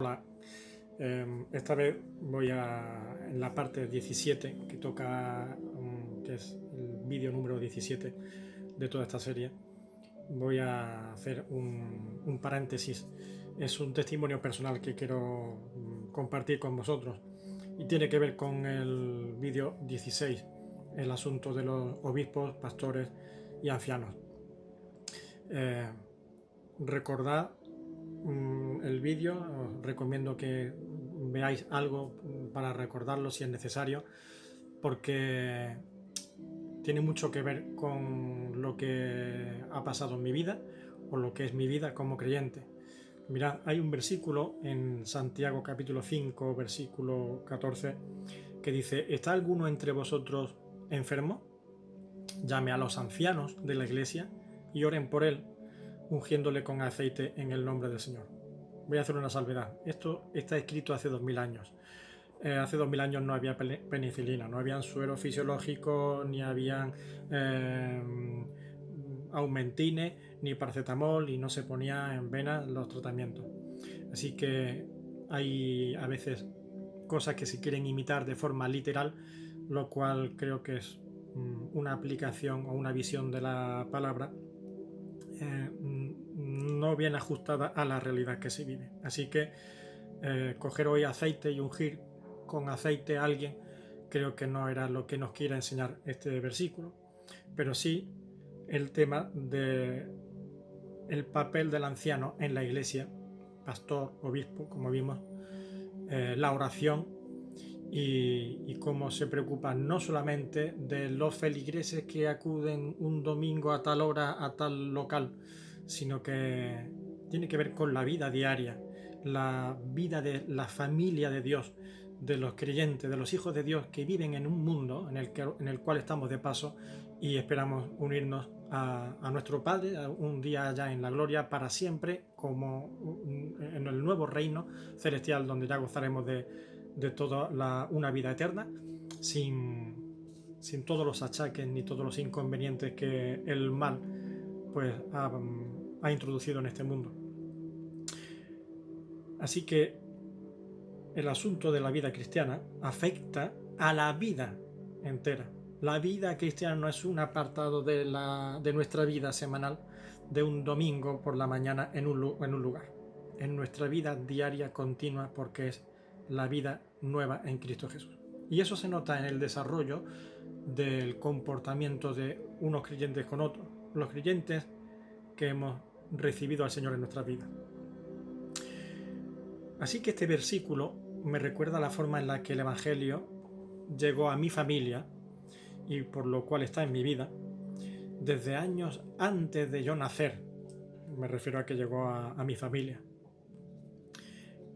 Hola, esta vez voy en la parte 17 que toca, que es el vídeo número 17 de toda esta serie. Voy a hacer un paréntesis. Es un testimonio personal que quiero compartir con vosotros y tiene que ver con el vídeo 16, el asunto de los obispos, pastores y ancianos. Recordad el vídeo, os recomiendo que veáis algo para recordarlo si es necesario, porque tiene mucho que ver con lo que ha pasado en mi vida o lo que es mi vida como creyente. Mirad, hay un versículo en Santiago capítulo 5, versículo 14, que dice: ¿está alguno entre vosotros enfermo? Llame a los ancianos de la iglesia y oren por él, ungiéndole con aceite en el nombre del Señor. Voy a hacer una salvedad. Esto está escrito hace 2000 años. Hace 2000 años no había penicilina, no habían suero fisiológico, ni habían aumentines, ni paracetamol, y no se ponía en vena los tratamientos. Así que hay a veces cosas que se quieren imitar de forma literal, lo cual creo que es una aplicación o una visión de la palabra no bien ajustada a la realidad que se vive. Así que coger hoy aceite y ungir con aceite a alguien creo que no era lo que nos quiere enseñar este versículo, pero sí el tema de el papel del anciano en la iglesia, pastor, obispo, como vimos, la oración y cómo se preocupa no solamente de los feligreses que acuden un domingo a tal hora a tal local, sino que tiene que ver con la vida diaria, la vida de la familia de Dios, de los creyentes, de los hijos de Dios que viven en un mundo en el cual estamos de paso y esperamos unirnos a nuestro Padre un día allá en la gloria para siempre, como en el nuevo reino celestial donde ya gozaremos de toda una vida eterna, sin todos los achaques ni todos los inconvenientes que el mal pues ha introducido en este mundo. Así que el asunto de la vida cristiana afecta a la vida entera. La vida cristiana no es un apartado de nuestra vida semanal, de un domingo por la mañana en un lugar. Es nuestra vida diaria continua, porque es la vida nueva en Cristo Jesús. Y eso se nota en el desarrollo del comportamiento de unos creyentes con otros, los creyentes que hemos recibido al Señor en nuestra vida. Así que este versículo me recuerda la forma en la que el Evangelio llegó a mi familia y por lo cual está en mi vida desde años antes de yo nacer. Me refiero a que llegó a mi familia.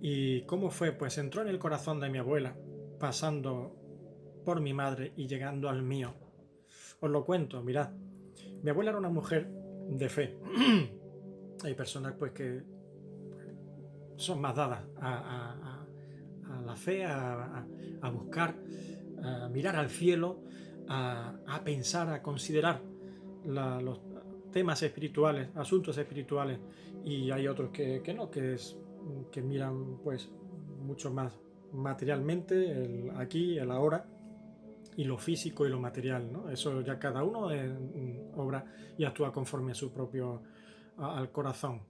¿Y cómo fue? Pues entró en el corazón de mi abuela, pasando por mi madre y llegando al mío. Os lo cuento, mirad. Mi abuela era una mujer de fe. Hay personas pues que son más dadas a la fe, a buscar, a mirar al cielo, a pensar, a considerar los temas espirituales, asuntos espirituales, y hay otros que no, que miran pues mucho más materialmente, el aquí, el ahora, y lo físico y lo material, ¿no? Eso ya cada uno obra y actúa conforme a su propio al corazón.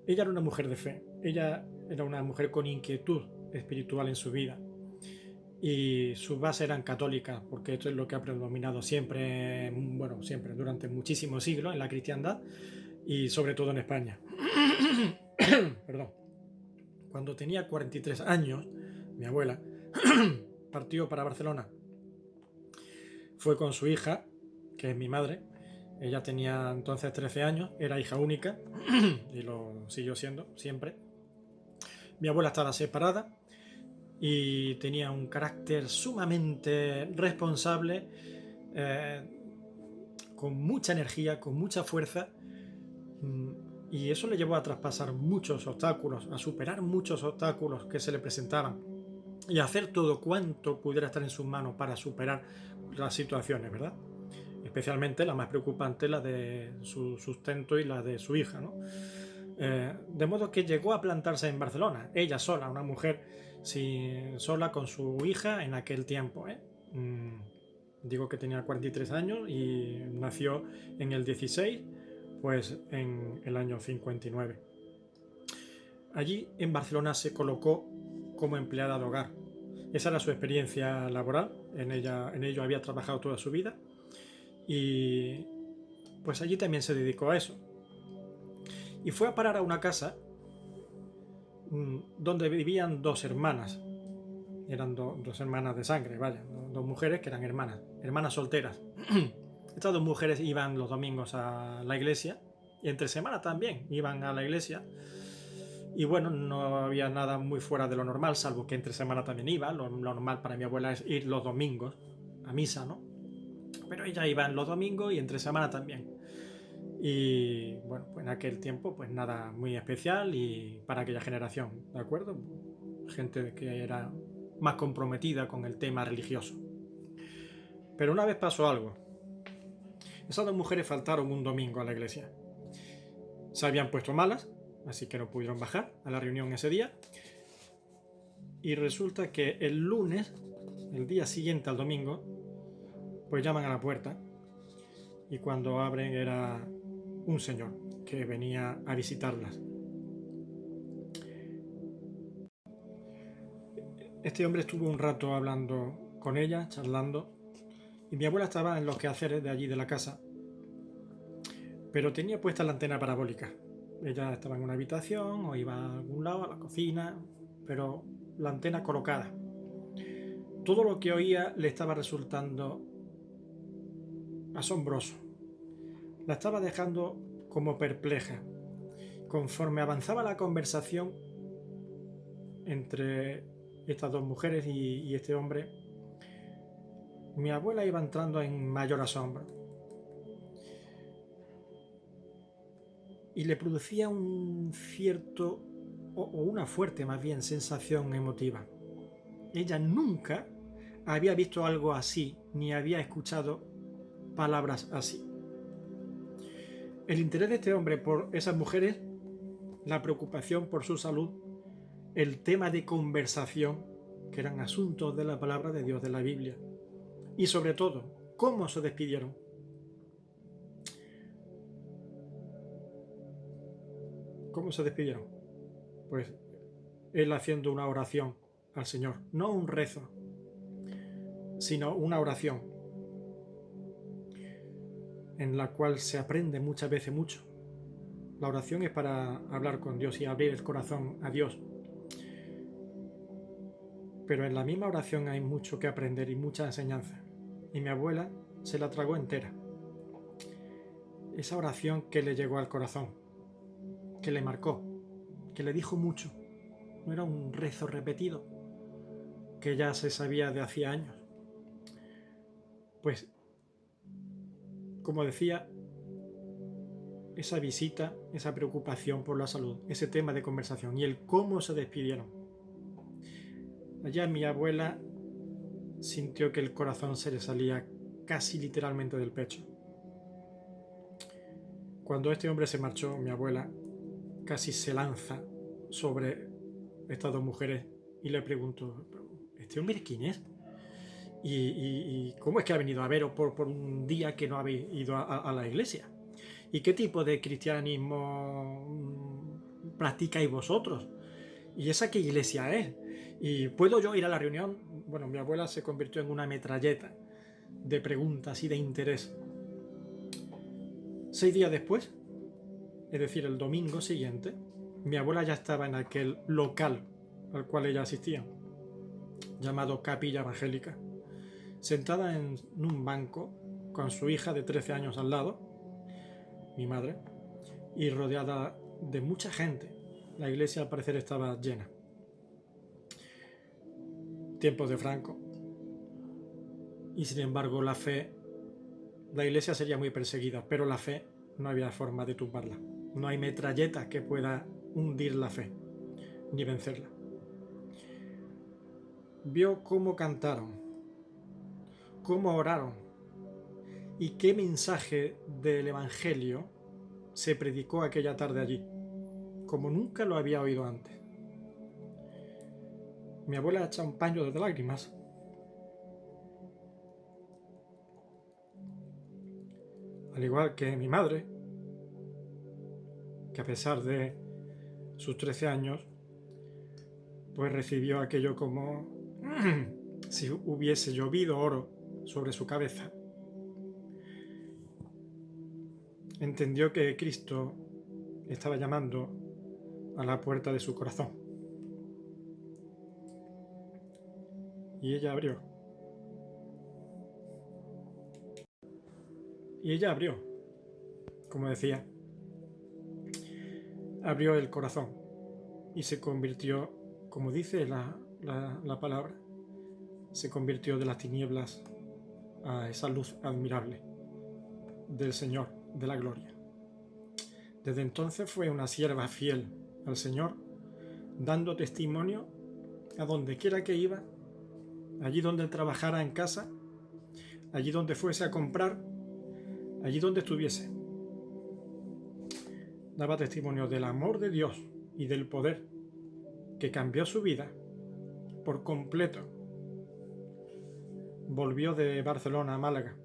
Ella era una mujer de fe, ella era una mujer con inquietud espiritual en su vida, y sus bases eran católicas, porque esto es lo que ha predominado siempre, bueno, siempre, durante muchísimos siglos en la cristiandad y sobre todo en España. Perdón. Cuando tenía 43 años, mi abuela partió para Barcelona. Fue con su hija, que es mi madre. Ella tenía entonces 13 años, era hija única y lo siguió siendo siempre. Mi abuela estaba separada y tenía un carácter sumamente responsable, con mucha energía, con mucha fuerza, y eso le llevó a traspasar muchos obstáculos, a superar muchos obstáculos que se le presentaban y a hacer todo cuanto pudiera estar en sus manos para superar las situaciones, ¿verdad? Especialmente la más preocupante, la de su sustento y la de su hija, ¿no? De modo que llegó a plantarse en Barcelona, ella sola, una mujer sola con su hija en aquel tiempo. Digo que tenía 43 años y nació en el 16, pues en el año 59. Allí en Barcelona se colocó como empleada de hogar. Esa era su experiencia laboral, en ello había trabajado toda su vida y pues allí también se dedicó a eso. Y fue a parar a una casa donde vivían dos hermanas. Eran dos hermanas de sangre, vaya, dos mujeres que eran hermanas solteras. Estas dos mujeres iban los domingos a la iglesia y entre semana también iban a la iglesia. Y bueno, no había nada muy fuera de lo normal, salvo que entre semana también iba. Lo normal para mi abuela es ir los domingos a misa, ¿no? Pero ella iba los domingos y entre semana también. Y bueno, pues en aquel tiempo pues nada muy especial y para aquella generación, ¿de acuerdo? Gente que era más comprometida con el tema religioso. Pero una vez pasó algo. Esas dos mujeres faltaron un domingo a la iglesia. Se habían puesto malas, así que no pudieron bajar a la reunión ese día. Y resulta que el lunes, el día siguiente al domingo, pues llaman a la puerta. Y cuando abren era un señor que venía a visitarlas. Este hombre estuvo un rato hablando con ella, charlando, y mi abuela estaba en los quehaceres de allí de la casa, pero tenía puesta la antena parabólica. Ella estaba en una habitación o iba a algún lado, a la cocina, pero la antena colocada. Todo lo que oía le estaba resultando asombroso. La estaba dejando como perpleja. Conforme avanzaba la conversación entre estas dos mujeres y este hombre, mi abuela iba entrando en mayor asombro. Y le producía un cierto, o una fuerte más bien, sensación emotiva. Ella nunca había visto algo así, ni había escuchado palabras así. El interés de este hombre por esas mujeres, la preocupación por su salud, el tema de conversación, que eran asuntos de la palabra de Dios, de la Biblia, y sobre todo, cómo se despidieron. ¿Cómo se despidieron? Pues él haciendo una oración al Señor, no un rezo, sino una oración en la cual se aprende muchas veces mucho. La oración es para hablar con Dios y abrir el corazón a Dios. Pero en la misma oración hay mucho que aprender y mucha enseñanza. Y mi abuela se la tragó entera. Esa oración que le llegó al corazón, que le marcó, que le dijo mucho. No era un rezo repetido, que ya se sabía de hacía años. Pues, como decía, esa visita, esa preocupación por la salud, ese tema de conversación y el cómo se despidieron. Allá mi abuela sintió que el corazón se le salía casi literalmente del pecho. Cuando este hombre se marchó, mi abuela casi se lanza sobre estas dos mujeres y le preguntó, ¿este hombre quién es? ¿Y cómo es que ha venido a veros por un día que no habéis ido a la iglesia? ¿Y qué tipo de cristianismo practicáis vosotros? ¿Y esa qué iglesia es? ¿Y puedo yo ir a la reunión? Bueno, mi abuela se convirtió en una metralleta de preguntas y de interés. 6 días después, es decir, el domingo siguiente, mi abuela ya estaba en aquel local al cual ella asistía, llamado Capilla Evangélica, sentada en un banco con su hija de 13 años al lado, mi madre, y rodeada de mucha gente. La iglesia al parecer estaba llena. Tiempos de Franco. Y sin embargo la iglesia sería muy perseguida, pero la fe no había forma de tumbarla. No hay metralleta que pueda hundir la fe, ni vencerla. Vio cómo cantaron, cómo oraron y qué mensaje del Evangelio se predicó aquella tarde allí. como nunca lo había oído antes. Mi abuela echa un paño de lágrimas. Al igual que mi madre, que a pesar de sus 13 años, pues recibió aquello como si hubiese llovido oro sobre su cabeza. Entendió que Cristo estaba llamando a la puerta de su corazón. Y ella abrió. Y ella abrió, como decía, abrió el corazón y se convirtió, como dice la palabra, se convirtió de las tinieblas a esa luz admirable del Señor, de la gloria. Desde entonces fue una sierva fiel al Señor, dando testimonio a donde quiera que iba, allí donde trabajara en casa, allí donde fuese a comprar, allí donde estuviese. Daba testimonio del amor de Dios y del poder que cambió su vida por completo. Volvió de Barcelona a Málaga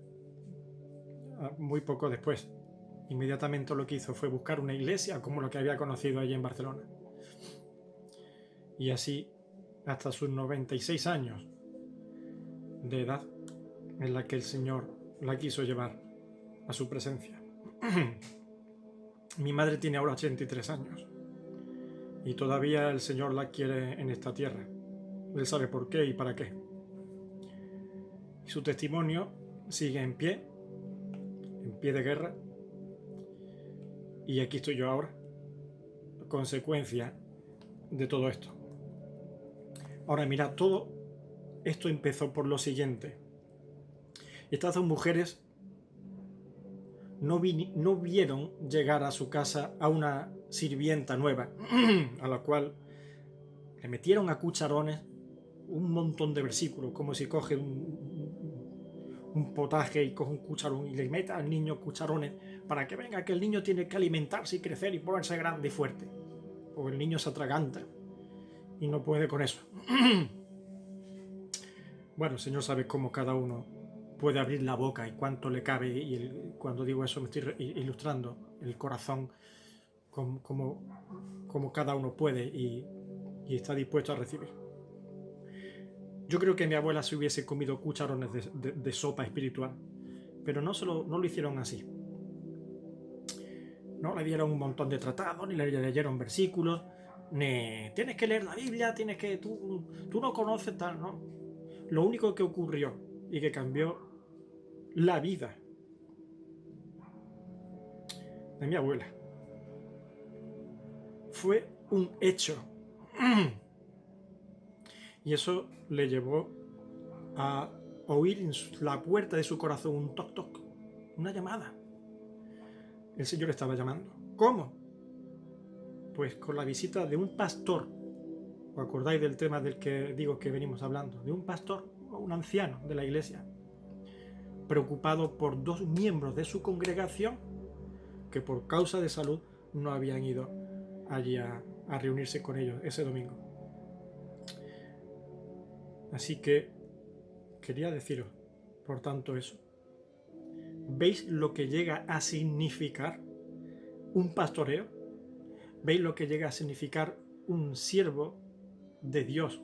muy poco después. Inmediatamente lo que hizo fue buscar una iglesia como la que había conocido allí en Barcelona. Y así hasta sus 96 años de edad en la que el Señor la quiso llevar a su presencia. Mi madre tiene ahora 83 años y todavía el Señor la quiere en esta tierra. Él sabe por qué y para qué. Y su testimonio sigue en pie de guerra. Y aquí estoy yo ahora, consecuencia de todo esto. Ahora mira, todo esto empezó por lo siguiente. Estas dos mujeres no vieron llegar a su casa a una sirvienta nueva, a la cual le metieron a cucharones un montón de versículos, como si coge un potaje y coge un cucharón y le mete al niño cucharones para que venga, que el niño tiene que alimentarse y crecer y ponerse grande y fuerte. O el niño se atraganta y no puede con eso. Bueno, el Señor sabe cómo cada uno puede abrir la boca y cuánto le cabe, y cuando digo eso me estoy ilustrando el corazón como cada uno puede y está dispuesto a recibir. Yo creo que mi abuela se hubiese comido cucharones de sopa espiritual, pero no lo hicieron así. No le dieron un montón de tratados, ni le leyeron versículos, ni tienes que leer la Biblia, tú no conoces tal, ¿no? Lo único que ocurrió y que cambió la vida de mi abuela fue un hecho. Y eso le llevó a oír en la puerta de su corazón un toc toc, una llamada. El Señor estaba llamando. ¿Cómo? Pues con la visita de un pastor. ¿Os acordáis del tema del que digo que venimos hablando? De un pastor, un anciano de la iglesia, preocupado por dos miembros de su congregación que por causa de salud no habían ido allí a reunirse con ellos ese domingo. Así que quería deciros, por tanto, eso. ¿Veis lo que llega a significar un pastoreo? ¿Veis lo que llega a significar un siervo de Dios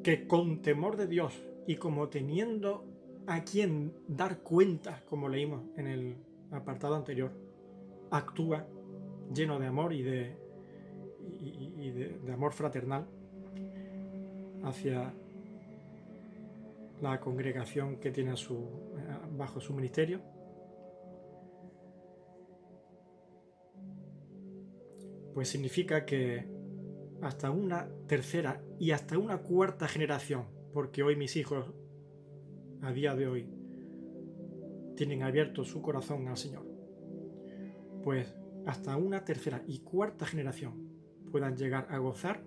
que con temor de Dios y como teniendo a quien dar cuenta, como leímos en el apartado anterior, actúa lleno de amor y de amor fraternal hacia la congregación que tiene bajo su ministerio? Pues significa que hasta una tercera y hasta una cuarta generación, porque hoy mis hijos, a día de hoy, tienen abierto su corazón al Señor, pues hasta una tercera y cuarta generación puedan llegar a gozar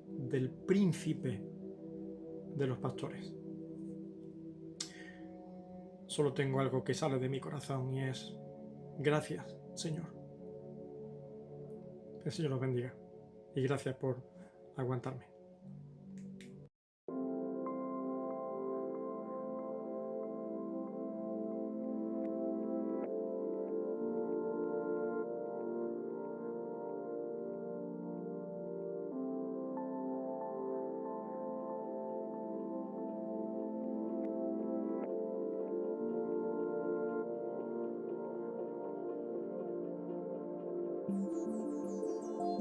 del príncipe de los pastores. Solo tengo algo que sale de mi corazón y es: gracias, Señor. el Señor los bendiga. Y gracias por aguantarme.